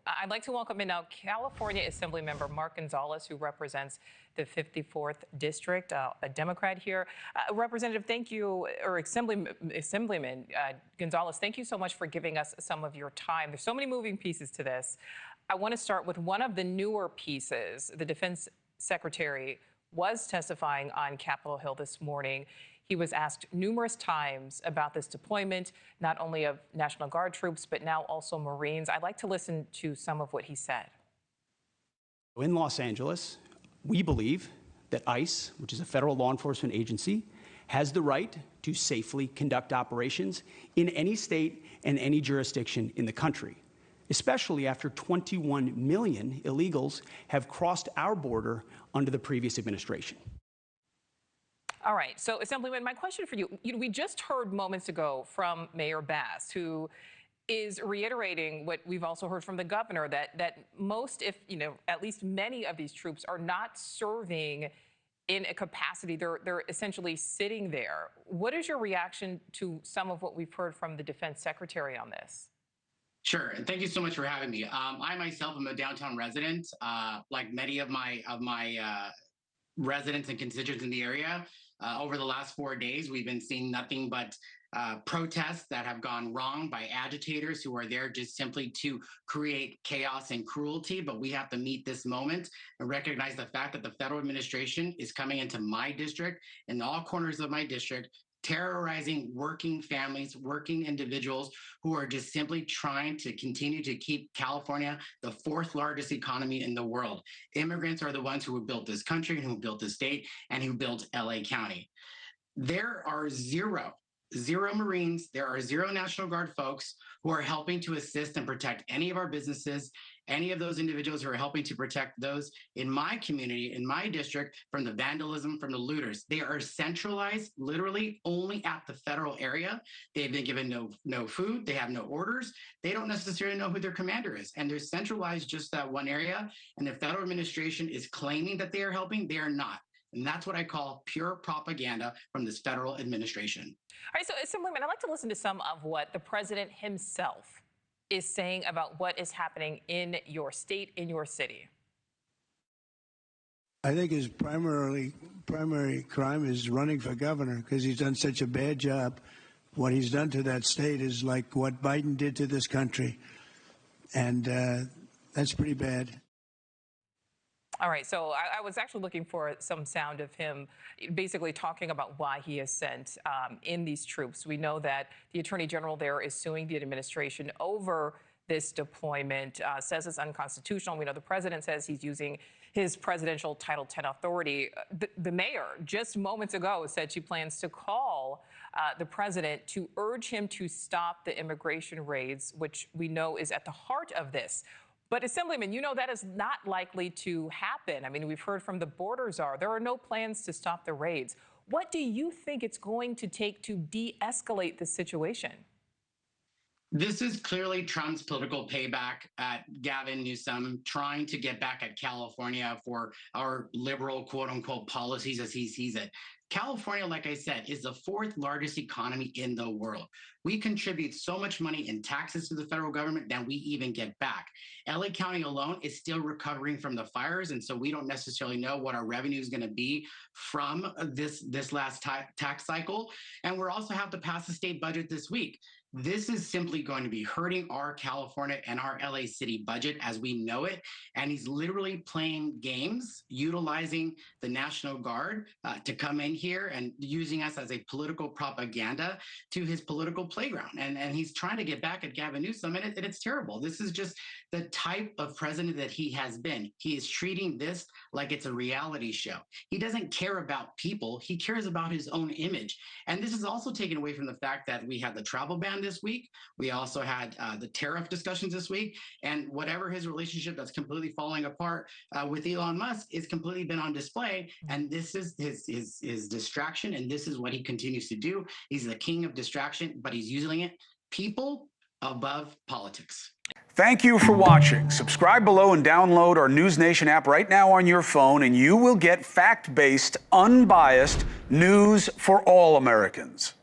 I'd like to welcome in now California Assemblymember Mark Gonzalez, who represents the 54th District, a Democrat here. Representative, thank you, or Assemblyman Gonzalez, thank you so much for giving us some of your time. There's so many moving pieces to this. I want to start with one of the newer pieces. The Defense Secretary was testifying on Capitol Hill this morning. He was asked numerous times about this deployment, not only of National Guard troops, but now also Marines. I'd like to listen to some of what he said. In Los Angeles, we believe that ICE, which is a federal law enforcement agency, has the right to safely conduct operations in any state and any jurisdiction in the country, especially after 21 million illegals have crossed our border under the previous administration. All right, so Assemblyman, my question for you, we just heard moments ago from Mayor Bass, who is reiterating what we've also heard from the governor, that most, if at least many of these troops are not serving in a capacity. They're essentially sitting there. What is your reaction to some of what we've heard from the Defense Secretary on this? Sure, and thank you so much for having me. I myself am a downtown resident, like many of my residents and constituents in the area. Over the last 4 days, we've been seeing nothing but protests that have gone wrong by agitators who are there just simply to create chaos and cruelty. But we have to meet this moment and recognize the fact that the federal administration is coming into my district, in all corners of my district, terrorizing working families, working individuals who are just simply trying to continue to keep California the fourth largest economy in the world. Immigrants are the ones who have built this country, who built the state, and who built LA County. There are zero Marines, there are zero National Guard folks who are helping to assist and protect any of our businesses, any of those individuals who are helping to protect those in my community, in my district, from the vandalism, from the looters. They are centralized literally only at the federal area. They've been given no food, they have no orders, they don't necessarily know who their commander is, and they're centralized just that one area. And the federal administration is claiming that they are helping, they are not. And that's what I call pure propaganda from this federal administration. All right, so Assemblyman, I'd like to listen to some of what the president himself is saying about what is happening in your state, in your city. I think his primary crime is running for governor, because he's done such a bad job. What he's done to that state is like what Biden did to this country. And that's pretty bad. All right, so I was actually looking for some sound of him basically talking about why he has sent in these troops. We know that the Attorney General there is suing the administration over this deployment, says it's unconstitutional. We know the president says he's using his presidential Title X authority. The mayor just moments ago said she plans to call the president to urge him to stop the immigration raids, which we know is at the heart of this. But Assemblyman, you know that is not likely to happen. I mean, we've heard from the border czar, there are no plans to stop the raids. What do you think it's going to take to de-escalate this situation? This is clearly Trump's political payback at Gavin Newsom, trying to get back at California for our liberal, quote unquote, policies as he sees it. California, like I said, is the fourth largest economy in the world. We contribute so much money in taxes to the federal government than we even get back. LA County alone is still recovering from the fires, and so we don't necessarily know what our revenue is going to be from this last tax cycle. And we'll also have to pass the state budget this week. This is simply going to be hurting our California and our LA city budget as we know it. And he's literally playing games, utilizing the National Guard to come in here and using us as a political propaganda to his political playground. And he's trying to get back at Gavin Newsom, and it's terrible. This is just the type of president that he has been. He is treating this like it's a reality show. He doesn't care about people. He cares about his own image. And this is also taken away from the fact that we had the travel ban this week. We also had the tariff discussions this week, and whatever his relationship that's completely falling apart with Elon Musk is completely been on display. And this is his distraction, and this is what he continues to do. He's the king of distraction, but he's using it. People above politics. Thank you for watching. Subscribe below and download our NewsNation app right now on your phone, and you will get fact-based, unbiased news for all Americans.